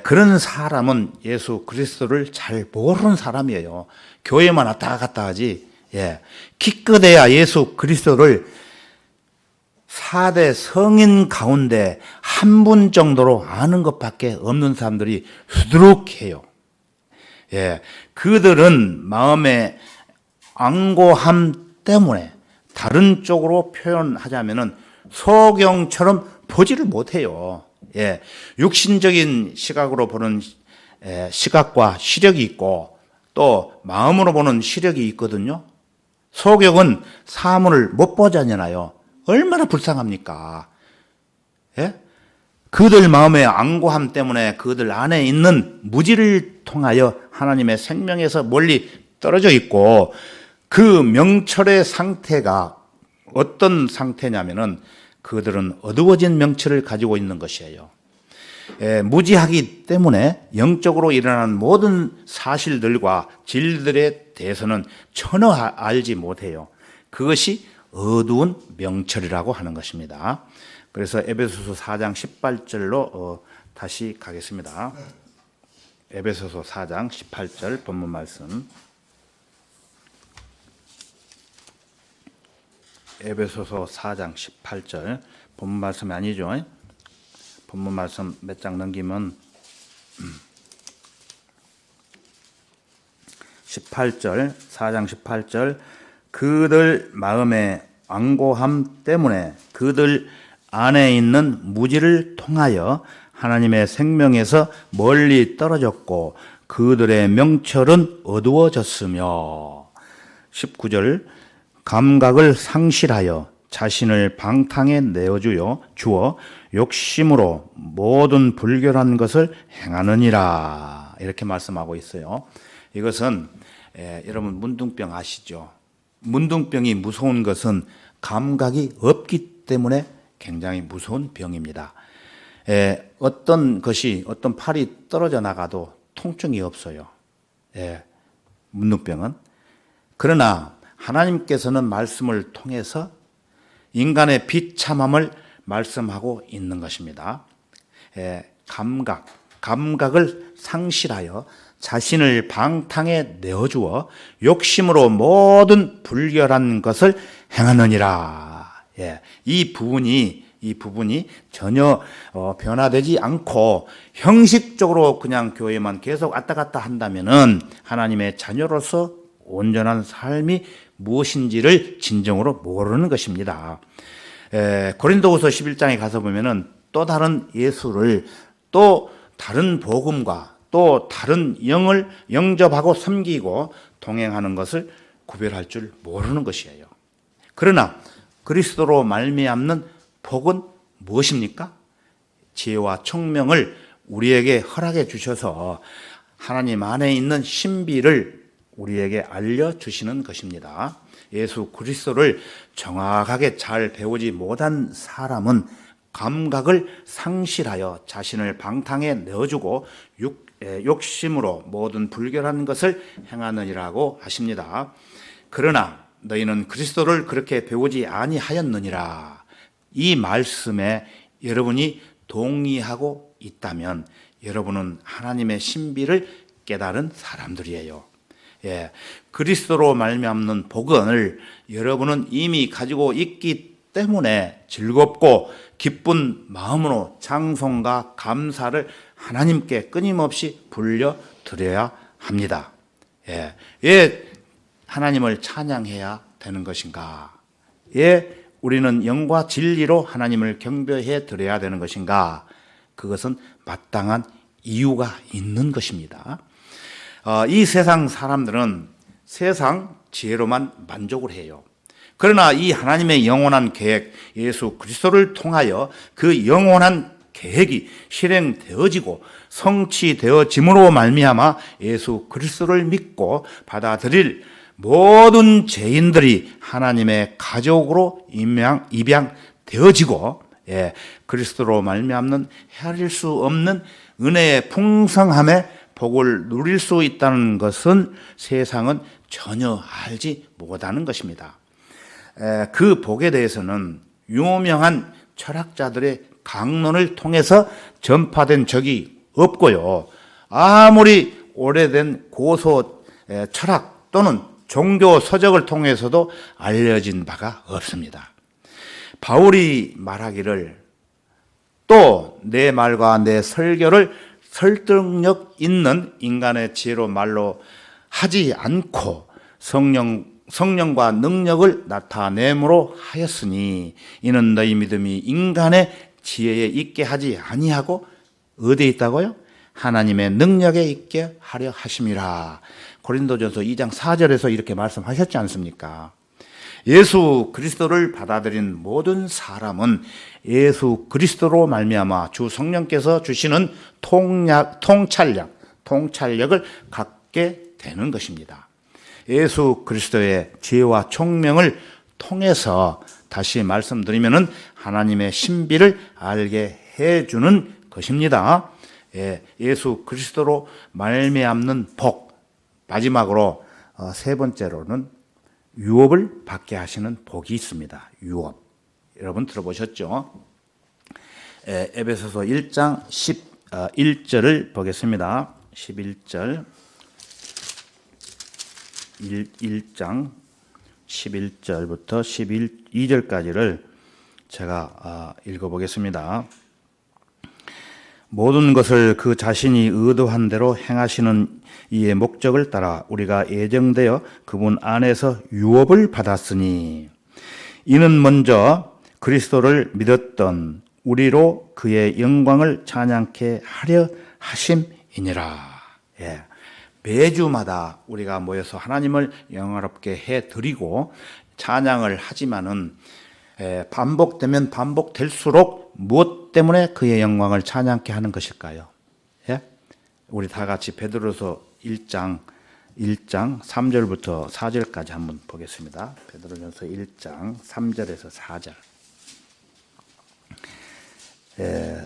그런 사람은 예수 그리스도를 잘 모르는 사람이에요. 교회만 왔다 갔다 하지. 기껏해야 예수 그리스도를 4대 성인 가운데 한 분 정도로 아는 것밖에 없는 사람들이 수두룩해요. 그들은 마음의 안고함 때문에 다른 쪽으로 표현하자면은 소경처럼 보지를 못해요. 육신적인 시각으로 보는 시각과 시력이 있고 또 마음으로 보는 시력이 있거든요. 소경은 사물을 못 보잖아요. 얼마나 불쌍합니까? 그들 마음의 안고함 때문에 그들 안에 있는 무지를 통하여 하나님의 생명에서 멀리 떨어져 있고 그 명철의 상태가 어떤 상태냐면은 그들은 어두워진 명철을 가지고 있는 것이에요. 무지하기 때문에 영적으로 일어나는 모든 사실들과 진리들에 대해서는 전혀 알지 못해요. 그것이 어두운 명철이라고 하는 것입니다. 그래서 에베소서 4장 18절로 다시 가겠습니다. 에베소서 4장 18절 본문 말씀. 에베소서 4장 18절 본문 말씀이 아니죠. 본문 말씀 몇 장 넘기면 18절 4장 18절 그들 마음의 안고함 때문에 그들 안에 있는 무지를 통하여 하나님의 생명에서 멀리 떨어졌고 그들의 명철은 어두워졌으며 19절 감각을 상실하여 자신을 방탕에 내어주어 욕심으로 모든 불결한 것을 행하느니라 이렇게 말씀하고 있어요. 이것은 여러분 문둥병 아시죠? 문둥병이 무서운 것은 감각이 없기 때문에 굉장히 무서운 병입니다. 어떤 팔이 떨어져 나가도 통증이 없어요. 문둥병은. 그러나 하나님께서는 말씀을 통해서 인간의 비참함을 말씀하고 있는 것입니다. 감각을 상실하여 자신을 방탕에 내어주어 욕심으로 모든 불결한 것을 행하느니라. 이 부분이 전혀 변화되지 않고 형식적으로 그냥 교회만 계속 왔다 갔다 한다면은 하나님의 자녀로서 온전한 삶이 무엇인지를 진정으로 모르는 것입니다. 고린도후서 11장에 가서 보면은 또 다른 예수를 또 다른 복음과 또 다른 영을 영접하고 섬기고 동행하는 것을 구별할 줄 모르는 것이에요. 그러나 그리스도로 말미암는 복은 무엇입니까? 지혜와 총명을 우리에게 허락해 주셔서 하나님 안에 있는 신비를 우리에게 알려주시는 것입니다. 예수 그리스도를 정확하게 잘 배우지 못한 사람은 감각을 상실하여 자신을 방탕에 내어주고 욕심으로 모든 불결한 것을 행하느니라고 하십니다. 그러나 너희는 그리스도를 그렇게 배우지 아니하였느니라. 이 말씀에 여러분이 동의하고 있다면 여러분은 하나님의 신비를 깨달은 사람들이에요. 그리스도로 말미암는 복을 여러분은 이미 가지고 있기 때문에 즐겁고 기쁜 마음으로 찬송과 감사를 하나님께 끊임없이 불려드려야 합니다. 왜 하나님을 찬양해야 되는 것인가? 왜 우리는 영과 진리로 하나님을 경배해 드려야 되는 것인가? 그것은 마땅한 이유가 있는 것입니다. 이 세상 사람들은 세상 지혜로만 만족을 해요. 그러나 이 하나님의 영원한 계획, 예수 그리스도를 통하여 그 영원한 계획이 실행되어지고 성취되어짐으로 말미암아 예수 그리스도를 믿고 받아들일 모든 죄인들이 하나님의 가족으로 입양되어지고 그리스도로 말미암는 헤아릴 수 없는 은혜의 풍성함에 복을 누릴 수 있다는 것은 세상은 전혀 알지 못하는 것입니다. 그 복에 대해서는 유명한 철학자들의 강론을 통해서 전파된 적이 없고요. 아무리 오래된 고소 철학 또는 종교 서적을 통해서도 알려진 바가 없습니다. 바울이 말하기를 또 내 말과 내 설교를 설득력 있는 인간의 지혜로 말로 하지 않고 성령과 능력을 나타내므로 하였으니 이는 너희 믿음이 인간의 지혜에 있게 하지 아니하고 어디에 있다고요? 하나님의 능력에 있게 하려 하심이라. 고린도전서 2장 4절에서 이렇게 말씀하셨지 않습니까? 예수 그리스도를 받아들인 모든 사람은 예수 그리스도로 말미암아 주 성령께서 주시는 통찰력을 갖게 되는 것입니다. 예수 그리스도의 지혜와 총명을 통해서 다시 말씀드리면은 하나님의 신비를 알게 해주는 것입니다. 예수 그리스도로 말미암는 복. 마지막으로 세 번째로는 유업을 받게 하시는 복이 있습니다. 유업. 여러분 들어보셨죠? 에베소서 1장 11절을 보겠습니다. 11절. 1장 11절부터 12절까지를 제가 읽어보겠습니다. 모든 것을 그 자신이 의도한 대로 행하시는 이의 목적을 따라 우리가 예정되어 그분 안에서 유업을 받았으니 이는 먼저 그리스도를 믿었던 우리로 그의 영광을 찬양케 하려 하심이니라. 매주마다 우리가 모여서 하나님을 영화롭게 해드리고 찬양을 하지만은 반복되면 반복될수록 무엇 때문에 그의 영광을 찬양케 하는 것일까요? 우리 다 같이 베드로서 1장 3절부터 4절까지 한번 보겠습니다. 베드로전서 1장 3절에서 4절.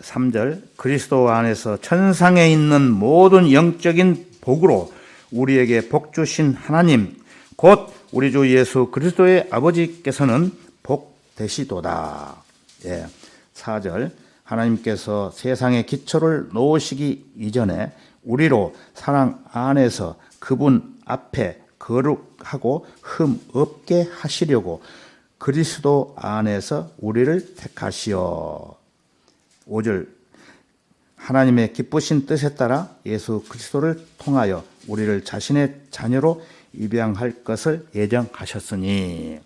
3절. 그리스도 안에서 천상에 있는 모든 영적인 복으로 우리에게 복 주신 하나님 곧 우리 주 예수 그리스도의 아버지께서는 복 되시도다. 4절. 하나님께서 세상의 기초를 놓으시기 이전에 우리로 사랑 안에서 그분 앞에 거룩하고 흠 없게 하시려고 그리스도 안에서 우리를 택하시어. 5절. 하나님의 기쁘신 뜻에 따라 예수 그리스도를 통하여 우리를 자신의 자녀로 입양할 것을 예정하셨으니.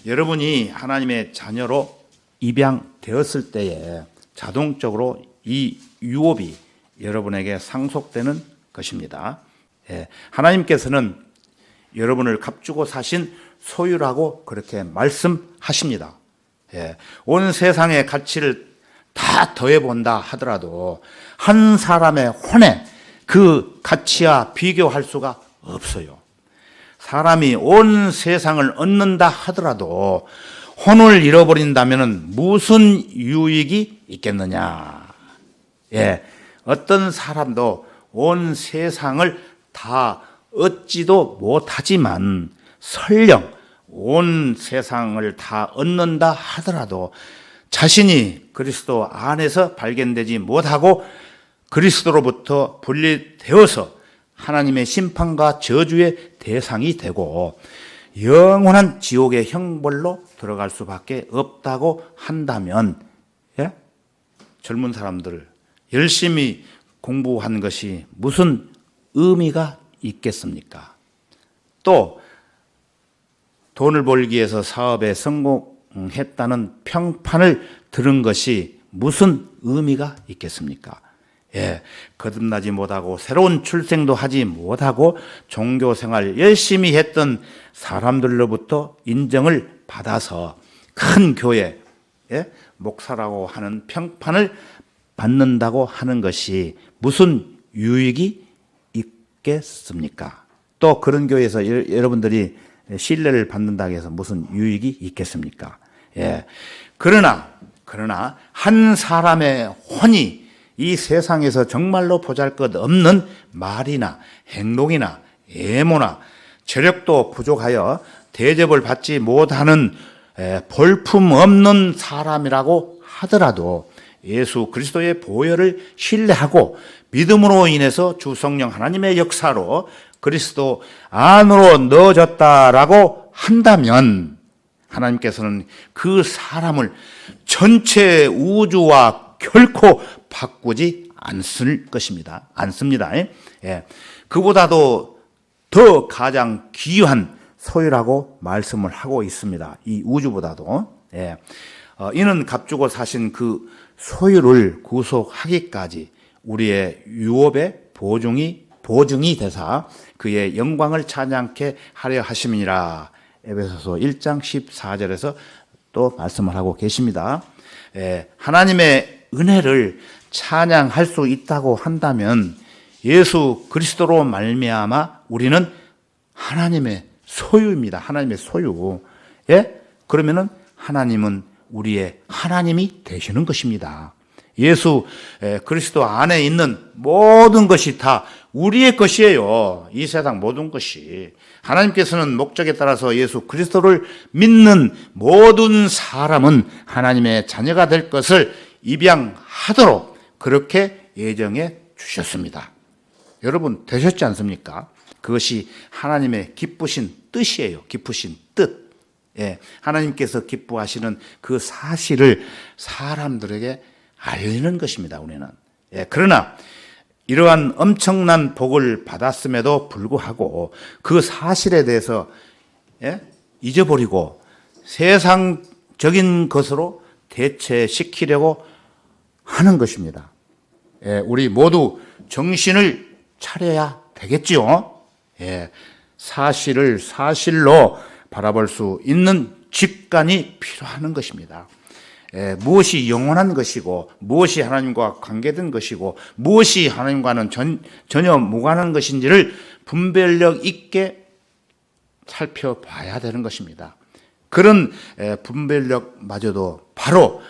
여러분이 하나님의 자녀로 입양되었을 때에 자동적으로 이 유업이 여러분에게 상속되는 것입니다. 하나님께서는 여러분을 값주고 사신 소유라고 그렇게 말씀하십니다. 온 세상의 가치를 다 더해본다 하더라도 한 사람의 혼에 그 가치와 비교할 수가 없어요. 사람이 온 세상을 얻는다 하더라도 혼을 잃어버린다면 무슨 유익이 있겠느냐. 어떤 사람도 온 세상을 다 얻지도 못하지만 설령 온 세상을 다 얻는다 하더라도 자신이 그리스도 안에서 발견되지 못하고 그리스도로부터 분리되어서 하나님의 심판과 저주의 대상이 되고 영원한 지옥의 형벌로 들어갈 수밖에 없다고 한다면 젊은 사람들 열심히 공부한 것이 무슨 의미가 있겠습니까? 또 돈을 벌기 위해서 사업에 성공했다는 평판을 들은 것이 무슨 의미가 있겠습니까? 거듭나지 못하고 새로운 출생도 하지 못하고 종교생활 열심히 했던 사람들로부터 인정을 받아서 큰 교회 목사라고 하는 평판을 받는다고 하는 것이 무슨 유익이 있겠습니까? 또 그런 교회에서 여러분들이 신뢰를 받는다고 해서 무슨 유익이 있겠습니까? 그러나 한 사람의 혼이 이 세상에서 정말로 보잘것없는 말이나 행동이나 예모나 저력도 부족하여 대접을 받지 못하는 볼품 없는 사람이라고 하더라도 예수 그리스도의 보혈을 신뢰하고 믿음으로 인해서 주 성령 하나님의 역사로 그리스도 안으로 넣어졌다라고 한다면 하나님께서는 그 사람을 전체 우주와 결코 바꾸지 않습니다. 예. 그보다도 더 가장 귀한 소유라고 말씀을 하고 있습니다. 이 우주보다도. 예. 이는 값주고 사신 그 소유를 구속하기까지 우리의 유업의 보증이 되사 그의 영광을 찬양케 하려 하심이니라. 에베소서 1장 14절에서 또 말씀을 하고 계십니다. 하나님의 은혜를 찬양할 수 있다고 한다면 예수 그리스도로 말미암아 우리는 하나님의 소유입니다. 하나님의 소유. 그러면은 하나님은 우리의 하나님이 되시는 것입니다. 예수 그리스도 안에 있는 모든 것이 다 우리의 것이에요. 이 세상 모든 것이. 하나님께서는 목적에 따라서 예수 그리스도를 믿는 모든 사람은 하나님의 자녀가 될 것을 입양하도록 그렇게 예정해 주셨습니다. 여러분 되셨지 않습니까? 그것이 하나님의 기쁘신 뜻이에요. 기쁘신 뜻. 하나님께서 기뻐하시는 그 사실을 사람들에게 알리는 것입니다. 우리는. 그러나 이러한 엄청난 복을 받았음에도 불구하고 그 사실에 대해서 잊어버리고 세상적인 것으로 대체시키려고 하는 것입니다. 우리 모두 정신을 차려야 되겠지요. 사실을 사실로 바라볼 수 있는 직관이 필요한 것입니다. 무엇이 영원한 것이고 무엇이 하나님과 관계된 것이고 무엇이 하나님과는 전혀 무관한 것인지를 분별력 있게 살펴봐야 되는 것입니다. 그런 분별력마저도 바로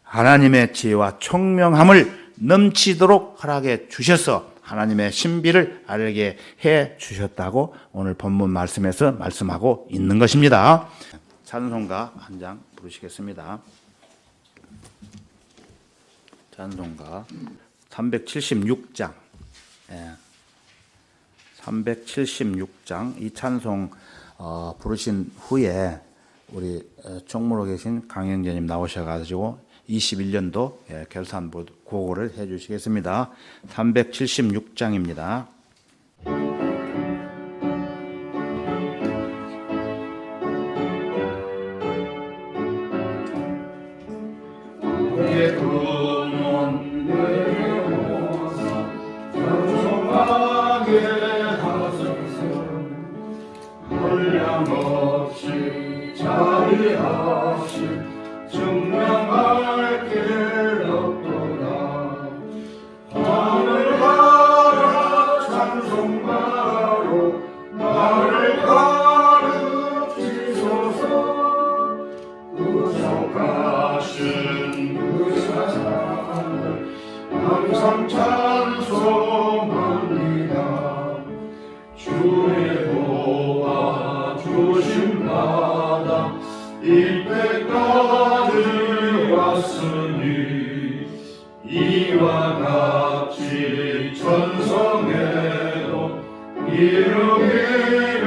하나님의 지혜와 총명함을 넘치도록 허락해 주셔서 하나님의 신비를 알게 해 주셨다고 오늘 본문 말씀에서 말씀하고 있는 것입니다. 찬송가 한 장 부르시겠습니다. 찬송가 376장 376장 이 찬송 부르신 후에 우리 총무로 계신 강영재님 나오셔가지고 21년도 결산 고고를 해주시겠습니다. 376장입니다. 이와 같이 천성에도 이루기를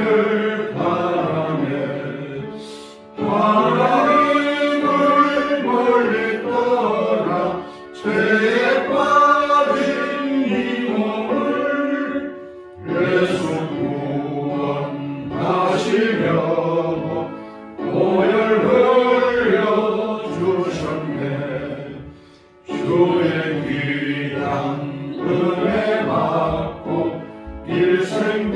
바라네. 하나님을 멀리 떠나 죄에 빠진 이 몸을 예수 구원하시려고 보혈 흘려주셨네. 주의 귀한 은혜 받고 일생